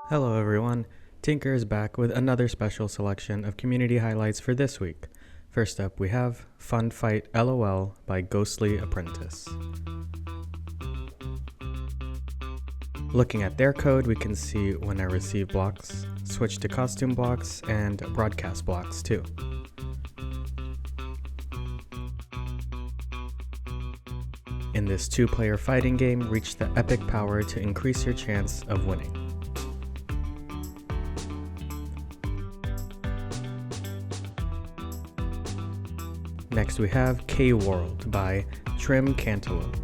Hello everyone, Tynker is back with another special selection of community highlights for this week. First up we have Fun Fight LOL by Ghostly Apprentice. Looking at their code, we can see when I receive blocks, switch to costume blocks, and broadcast blocks too. In this two-player fighting game, reach the epic power to increase your chance of winning. Next we have K-World by Cantaloupe.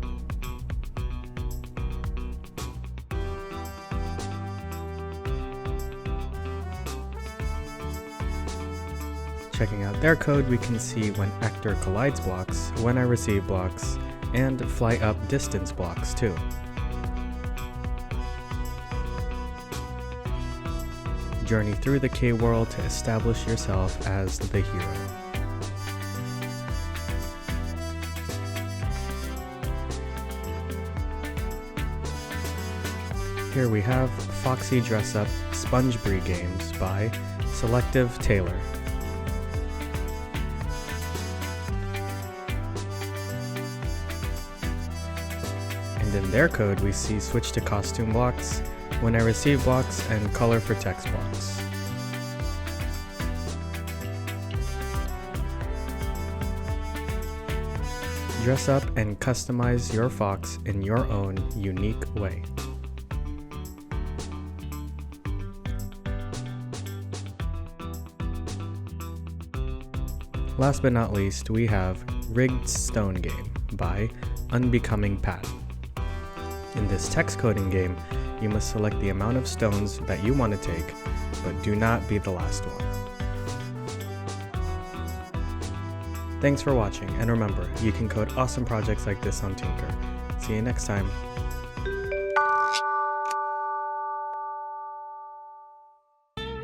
Checking out their code, we can see when actor collides blocks, when I receive blocks, and fly up distance blocks too. Journey through the K-World to establish yourself as the hero. Here we have Foxxie Dress Up SpongeBRE games by Selective Tailor. And in their code we see switch to costume blocks, when I receive blocks, and color for text blocks. Dress up and customize your Fox in your own unique way. Last but not least, we have Rigged Stone Game by Unbecoming. In this text coding game, you must select the amount of stones that you want to take, but do not be the last one. Thanks for watching, and remember, you can code awesome projects like this on Tynker. See you next time.